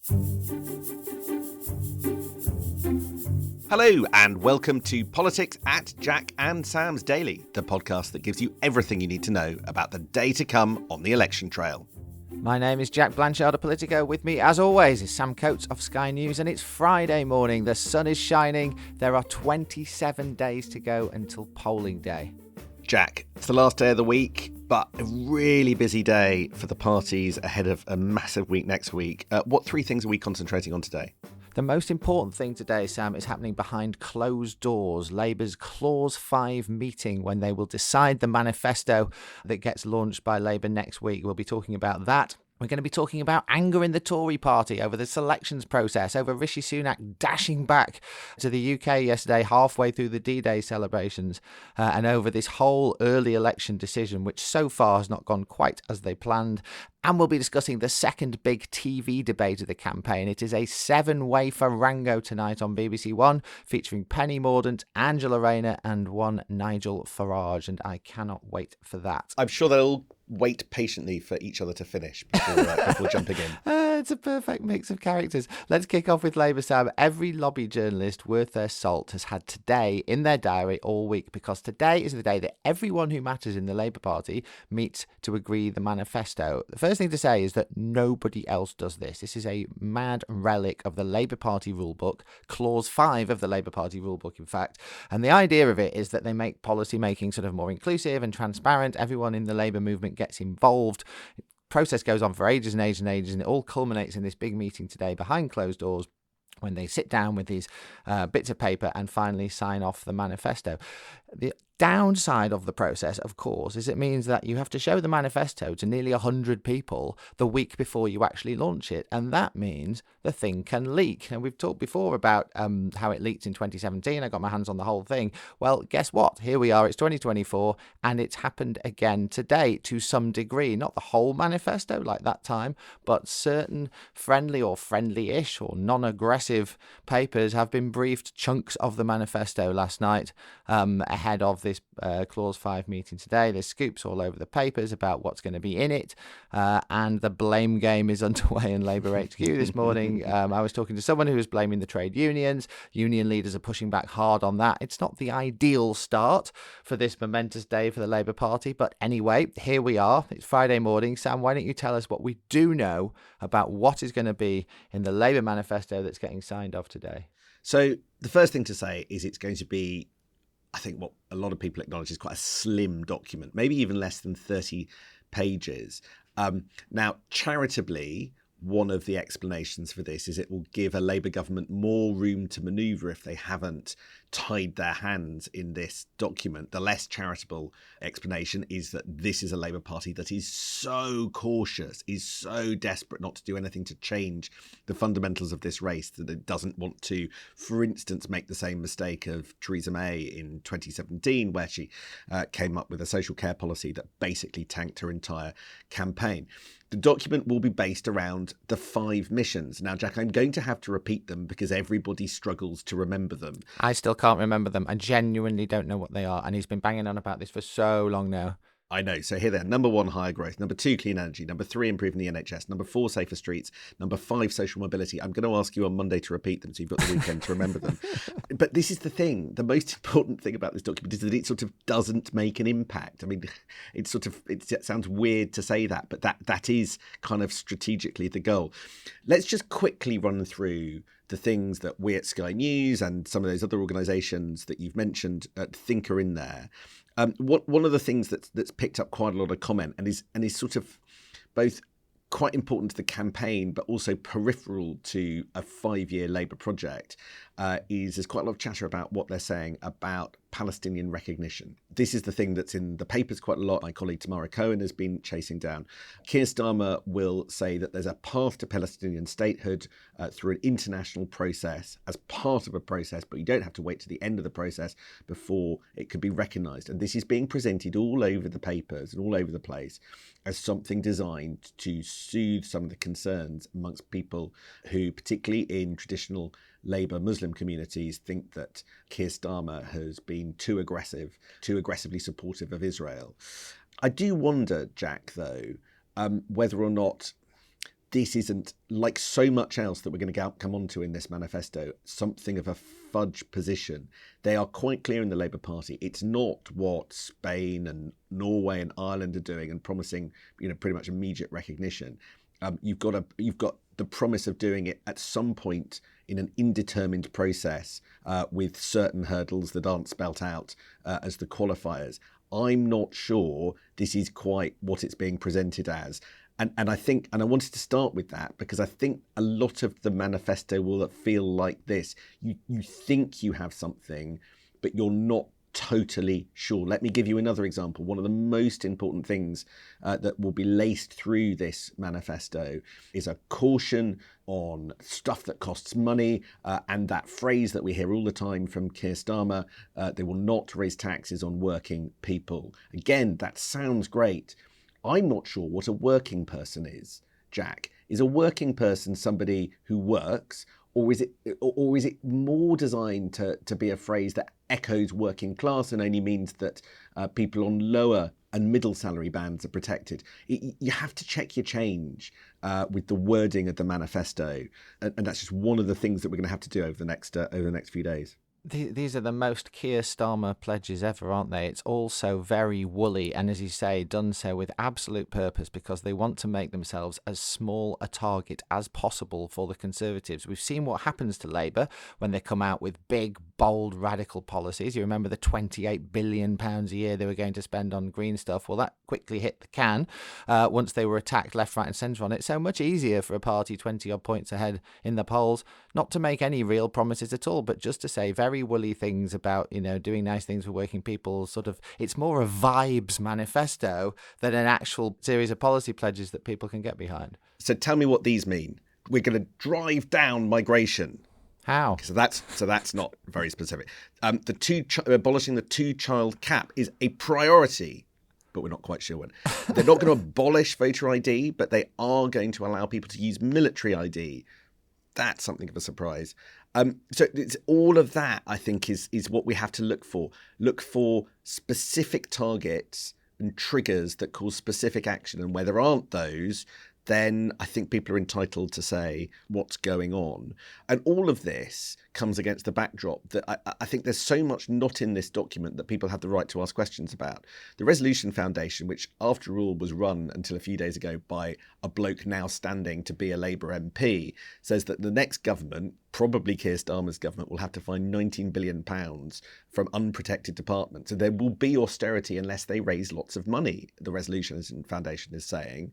Hello and welcome to Politics at Jack and Sam's Daily, the podcast that gives you everything you need to know about the day to come on the election trail. My name is Jack Blanchard of Politico. With me, as always, is Sam Coates of Sky News, and it's Friday morning. The sun is shining. There are 27 days to go until polling day. Jack, it's the last day of the week, but a really busy day for the parties ahead of a massive week next week. What three things are we concentrating on today? The most important thing today, Sam, is happening behind closed doors. Labour's Clause 5 meeting, when they will decide the manifesto that gets launched by Labour next week. We'll be talking about that. We're going to be talking about anger in the Tory party over the selections process, over Rishi Sunak dashing back to the UK yesterday halfway through the D-Day celebrations, and over this whole early election decision, which so far has not gone quite as they planned. And we'll be discussing the second big TV debate of the campaign. It is a 7-way farrango tonight on BBC One, featuring Penny Mordaunt, Angela Rayner, and one Nigel Farage. And I cannot wait for that. I'm sure they'll wait patiently for each other to finish before jumping in. It's a perfect mix of characters. Let's kick off with Labour, Sam. Every lobby journalist worth their salt has had today in their diary all week, because today is the day that everyone who matters in the Labour Party meets to agree the manifesto. The first thing to say is that nobody else does this. This is a mad relic of the Labour Party rulebook, Clause 5 of the Labour Party rulebook, in fact. And the idea of it is that they make policy making sort of more inclusive and transparent. Everyone in the Labour movement gets involved. Process goes on for ages and ages and ages, and it all culminates in this big meeting today behind closed doors, when they sit down with these bits of paper and finally sign off the manifesto. The downside of the process, of course, is it means that you have to show the manifesto to nearly 100 people the week before you actually launch it, and that means the thing can leak. And we've talked before about how it leaked in 2017. I got my hands on the whole thing. Well, guess what? Here we are. It's 2024, and it's happened again today to some degree. Not the whole manifesto like that time, but certain friendly or friendly-ish or non-aggressive papers have been briefed chunks of the manifesto last night ahead of this Clause 5 meeting today. There's scoops all over the papers about what's going to be in it, and the blame game is underway in Labour HQ this morning. I was talking to someone who was blaming the trade unions. Union leaders are pushing back hard on that. It's not the ideal start for this momentous day for the Labour Party, but anyway, here we are. It's Friday morning. Sam, why don't you tell us what we do know about what is going to be in the Labour manifesto that's getting signed off today? So the first thing to say is it's going to be, I think, what a lot of people acknowledge is quite a slim document, maybe even less than 30 pages. Now, charitably, one of the explanations for this is it will give a Labour government more room to manoeuvre if they haven't tied their hands in this document. The less charitable explanation is that this is a Labour Party that is so cautious, is so desperate not to do anything to change the fundamentals of this race, that it doesn't want to, for instance, make the same mistake of Theresa May in 2017, where she came up with a social care policy that basically tanked her entire campaign. The document will be based around the 5 missions. Now, Jack, I'm going to have to repeat them because everybody struggles to remember them. I still can't remember them. I genuinely don't know what they are. And he's been banging on about this for so long now. I know. So here they are. Number 1, higher growth. Number 2, clean energy. Number 3, improving the NHS. Number 4, safer streets. Number 5, social mobility. I'm going to ask you on Monday to repeat them so you've got the weekend to remember them. But this is the thing. The most important thing about this document is that it sort of doesn't make an impact. I mean, it sounds weird to say that, but that is kind of strategically the goal. Let's just quickly run through the things that we at Sky News and some of those other organisations that you've mentioned think are in there. One of the things that's picked up quite a lot of comment and is sort of both quite important to the campaign but also peripheral to a 5-year Labour project is there's quite a lot of chatter about what they're saying about Palestinian recognition. This is the thing that's in the papers quite a lot. My colleague Tamara Cohen has been chasing down. Keir Starmer will say that there's a path to Palestinian statehood through an international process as part of a process, but you don't have to wait to the end of the process before it could be recognised. And this is being presented all over the papers and all over the place as something designed to soothe some of the concerns amongst people who, particularly in traditional Labour Muslim communities, think that Keir Starmer has been too aggressively supportive of Israel. I do wonder, Jack, though, whether or not this isn't, like so much else that we're going to come onto in this manifesto, something of a fudge position. They are quite clear in the Labour Party. It's not what Spain and Norway and Ireland are doing and promising, pretty much immediate recognition. You've got the promise of doing it at some point in an indetermined process with certain hurdles that aren't spelt out as the qualifiers. I'm not sure this is quite what it's being presented as. And I think, and I wanted to start with that because I think a lot of the manifesto will feel like this. You think you have something, but you're not totally sure. Let me give you another example. One of the most important things that will be laced through this manifesto is a caution on stuff that costs money and that phrase that we hear all the time from Keir Starmer, they will not raise taxes on working people. Again, that sounds great. I'm not sure what a working person is, Jack. Is a working person somebody who works, or is it more designed to be a phrase that echoes working class and only means that people on lower and middle salary bands are protected? You have to check your change with the wording of the manifesto, and that's just one of the things that we're going to have to do over the next few days. These are the most Keir Starmer pledges ever, aren't they? It's all so very woolly and, as you say, done so with absolute purpose because they want to make themselves as small a target as possible for the Conservatives. We've seen what happens to Labour when they come out with big, bold, radical policies. You remember the £28 billion a year they were going to spend on green stuff? Well, that quickly hit the can once they were attacked left, right and centre on it. So much easier for a party 20-odd points ahead in the polls not to make any real promises at all, but just to say very woolly things about, doing nice things for working people. Sort of, it's more a vibes manifesto than an actual series of policy pledges that people can get behind. So tell me what these mean. We're going to drive down migration. How? So that's not very specific. Abolishing the two-child cap is a priority, but we're not quite sure when. They're not going to abolish voter ID, but they are going to allow people to use military ID. That's something of a surprise. So it's all of that, I think, is what we have to look for. Look for specific targets and triggers that cause specific action. And where there aren't those, then I think people are entitled to say what's going on. And all of this comes against the backdrop that I think there's so much not in this document that people have the right to ask questions about. The Resolution Foundation, which after all was run until a few days ago by a bloke now standing to be a Labour MP, says that the next government, probably Keir Starmer's government, will have to find £19 billion from unprotected departments. And there will be austerity unless they raise lots of money, the Resolution Foundation is saying.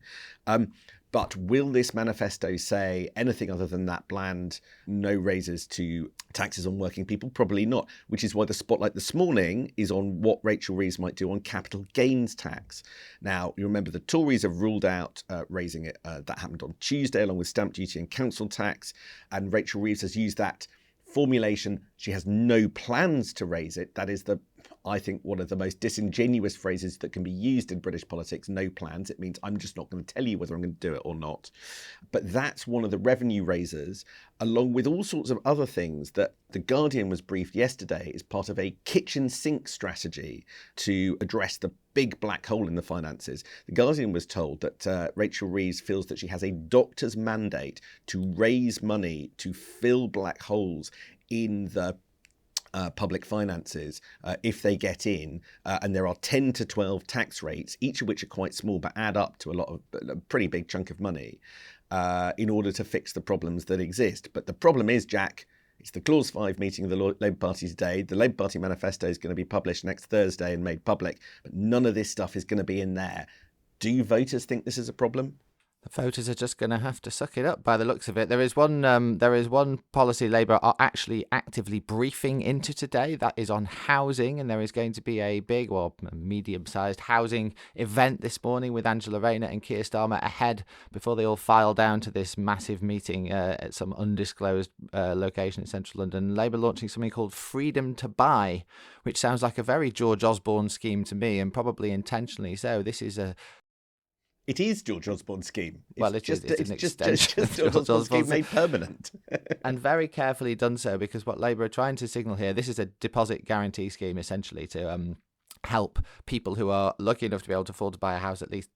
But will this manifesto say anything other than that bland no raises to taxes on working people? Probably not, which is why the spotlight this morning is on what Rachel Reeves might do on capital gains tax. Now, you remember the Tories have ruled out raising it. That happened on Tuesday, along with stamp duty and council tax. And Rachel Reeves has used that formulation. She has no plans to raise it. That is I think, one of the most disingenuous phrases that can be used in British politics. No plans. It means I'm just not going to tell you whether I'm going to do it or not. But that's one of the revenue raisers, along with all sorts of other things that The Guardian was briefed yesterday as part of a kitchen sink strategy to address the big black hole in the finances. The Guardian was told that Rachel Reeves feels that she has a doctor's mandate to raise money to fill black holes in the public finances if they get in, and there are 10 to 12 tax rates, each of which are quite small but add up to a pretty big chunk of money in order to fix the problems that exist. But the problem is, Jack, it's the Clause 5 meeting of the Labour Party today. The Labour Party manifesto is going to be published next Thursday and made public, but none of this stuff is going to be in there. Do voters think this is a problem? The voters are just going to have to suck it up by the looks of it. There is one policy Labour are actually actively briefing into today. That is on housing, and there is going to be a big or medium-sized housing event this morning with Angela Rayner and Keir Starmer ahead before they all file down to this massive meeting at some undisclosed location in central London. Labour launching something called Freedom to Buy, which sounds like a very George Osborne scheme to me, and probably intentionally so. It is George Osborne's scheme. It's an extension of George Osborne's scheme made permanent. And very carefully done so, because what Labour are trying to signal here, this is a deposit guarantee scheme essentially to help people who are lucky enough to be able to afford to buy a house at least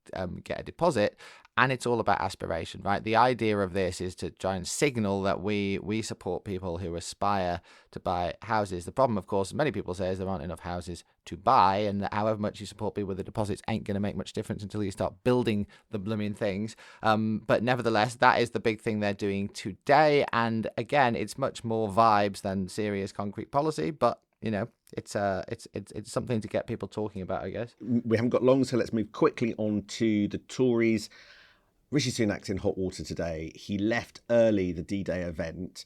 get a deposit. And it's all about aspiration, right? The idea of this is to try and signal that we support people who aspire to buy houses. The problem, of course, many people say, is there aren't enough houses to buy, and that however much you support people with the deposits ain't going to make much difference until you start building the blooming things. But nevertheless, that is the big thing they're doing today. And again, it's much more vibes than serious concrete policy, but it's something to get people talking about, I guess. We haven't got long, so let's move quickly on to the Tories. Rishi Sunak's in hot water today. He left early the D-Day event,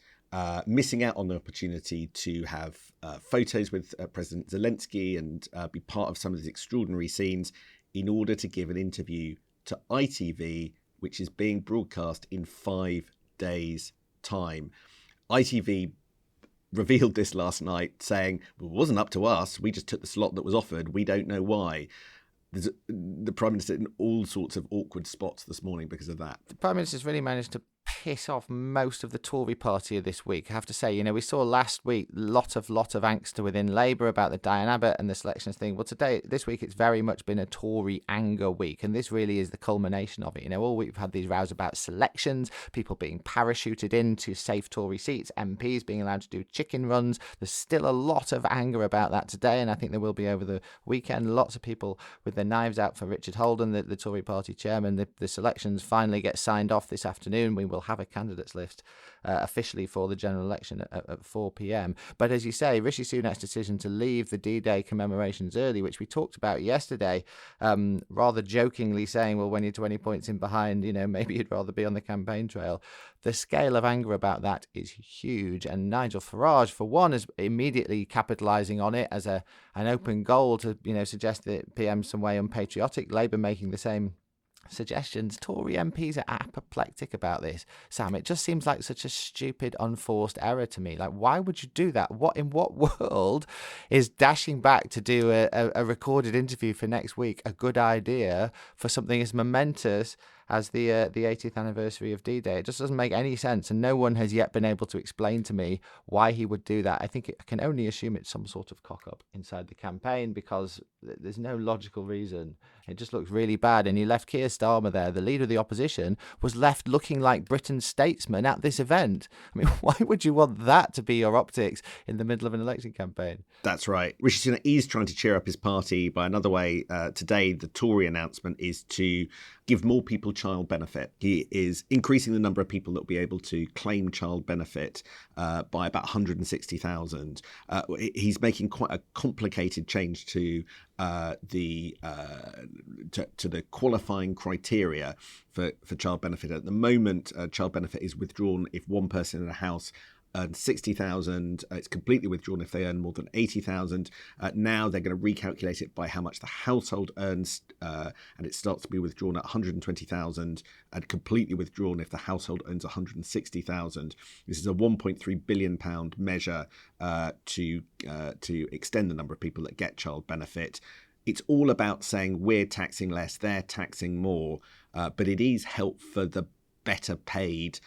missing out on the opportunity to have photos with President Zelensky and be part of some of these extraordinary scenes in order to give an interview to ITV, which is being broadcast in 5 days' time. ITV revealed this last night, saying, well, it wasn't up to us. We just took the slot that was offered. We don't know why. There's the Prime Minister in all sorts of awkward spots this morning because of that. The Prime Minister's really managed to piss off most of the Tory party this week. I have to say, we saw last week lot of angst within Labour about the Diane Abbott and the selections thing. Well, this week, it's very much been a Tory anger week, and this really is the culmination of it. All week we've had these rows about selections, people being parachuted into safe Tory seats, MPs being allowed to do chicken runs. There's still a lot of anger about that today, and I think there will be over the weekend. Lots of people with their knives out for Richard Holden, the Tory party chairman. The selections finally get signed off this afternoon. We will have a candidates list officially for the general election at 4 p.m. But as you say, Rishi Sunak's decision to leave the D-Day commemorations early, which we talked about yesterday, rather jokingly saying, well, when you're 20 points in behind, maybe you'd rather be on the campaign trail. The scale of anger about that is huge. And Nigel Farage, for one, is immediately capitalising on it as an open goal to, suggest that PM's some way unpatriotic. Labour making the same suggestions. Tory MPs are apoplectic about this, Sam. It just seems like such a stupid, unforced error to me. Like, why would you do that? In what world is dashing back to do a recorded interview for next week a good idea for something as momentous as the 80th anniversary of D-Day? It just doesn't make any sense, and no one has yet been able to explain to me why he would do that. I think I can only assume it's some sort of cock-up inside the campaign, because there's no logical reason. It just looks really bad, and you left Keir Starmer there, the leader of the opposition, was left looking like Britain's statesman at this event. I mean, why would you want that to be your optics in the middle of an election campaign? That's right. Rishi Sunak is trying to cheer up his party by another way. Today, the Tory announcement is to give more people child benefit. He is increasing the number of people that will be able to claim child benefit by about 160,000. He's making quite a complicated change to the qualifying criteria for child benefit. At the moment, child benefit is withdrawn if one person in a house earns 60,000. It's completely withdrawn if they earn more than 80,000. Now they're going to recalculate it by how much the household earns, and it starts to be withdrawn at 120,000 and completely withdrawn if the household earns 160,000. This is a £1.3 billion measure to extend the number of people that get child benefit. It's all about saying we're taxing less, they're taxing more, but it is help for the better paid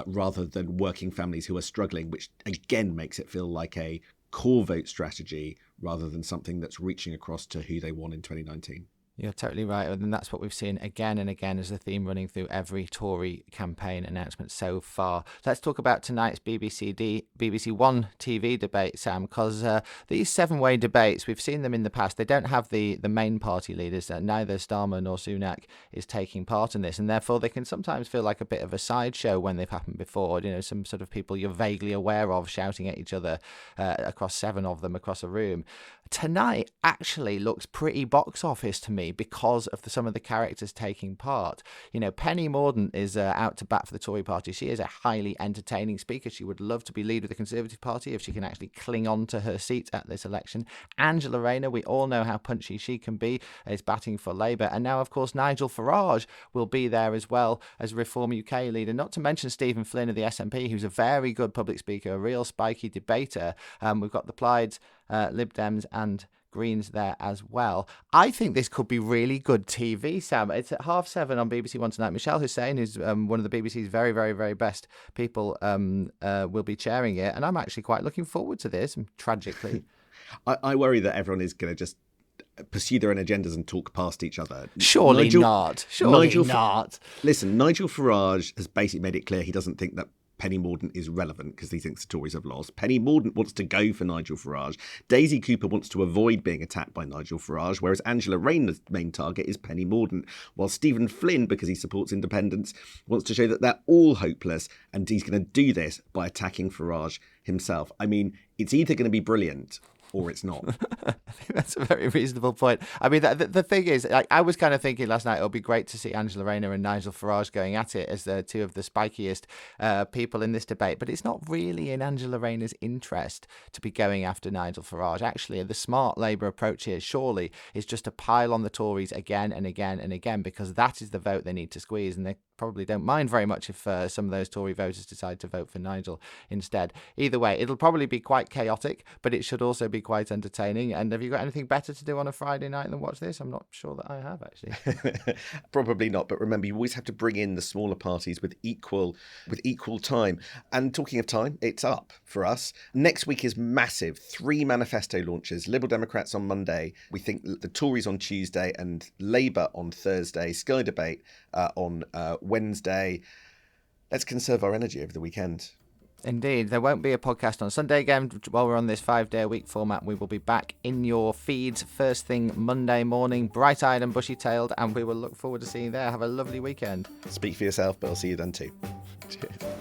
rather than working families who are struggling, which again makes it feel like a core vote strategy rather than something that's reaching across to who they want in 2019. You're totally right. And that's what we've seen again and again as the theme running through every Tory campaign announcement so far. Let's talk about tonight's BBC One TV debate, Sam, because these seven-way debates, we've seen them in the past. They don't have the main party leaders. Neither Starmer nor Sunak is taking part in this, and therefore they can sometimes feel like a bit of a sideshow when they've happened before. Some sort of people you're vaguely aware of shouting at each other across seven of them across a room. Tonight actually looks pretty box office to me because of some of the characters taking part. Penny Mordaunt is out to bat for the Tory party. She is a highly entertaining speaker. She would love to be leader of the Conservative Party if she can actually cling on to her seat at this election. Angela Rayner, we all know how punchy she can be, is batting for Labour. And now, of course, Nigel Farage will be there as well as Reform UK leader. Not to mention Stephen Flynn of the SNP, who's a very good public speaker, a real spiky debater. We've got the Plaid, Lib Dems and Greens there as well. I think this could be really good TV, Sam. It's at 7:30 on BBC One tonight. Michelle Hussein, who's one of the BBC's very, very, very best people, will be chairing it. And I'm actually quite looking forward to this, tragically. I worry that everyone is going to just pursue their own agendas and talk past each other. Surely not. Surely Nigel, not. Listen, Nigel Farage has basically made it clear he doesn't think that Penny Mordaunt is relevant because he thinks the Tories have lost. Penny Mordaunt wants to go for Nigel Farage. Daisy Cooper wants to avoid being attacked by Nigel Farage, whereas Angela Rayner's main target is Penny Mordaunt, while Stephen Flynn, because he supports independence, wants to show that they're all hopeless, and he's going to do this by attacking Farage himself. I mean, it's either going to be brilliant or it's not. I think that's a very reasonable point. I mean, the thing is, I was kind of thinking last night, it'll be great to see Angela Rayner and Nigel Farage going at it as the two of the spikiest people in this debate. But it's not really in Angela Rayner's interest to be going after Nigel Farage. Actually, the smart Labour approach here, surely, is just to pile on the Tories again and again and again, because that is the vote they need to squeeze. And they probably don't mind very much if some of those Tory voters decide to vote for Nigel instead. Either way, it'll probably be quite chaotic, but it should also be quite entertaining. And have you got anything better to do on a Friday night than watch this? I'm not sure that I have, actually. Probably not, but remember, you always have to bring in the smaller parties with equal time. And talking of time, it's up for us. Next week is massive. 3 manifesto launches. Liberal Democrats on Monday. We think the Tories on Tuesday and Labour on Thursday. Sky Debate on Wednesday. Let's conserve our energy over the weekend. Indeed. There won't be a podcast on Sunday again. While we're on this 5-day-a-week format, we will be back in your feeds first thing Monday morning, bright-eyed and bushy-tailed, and we will look forward to seeing you there. Have a lovely weekend. Speak for yourself, but I'll see you then too. Cheers.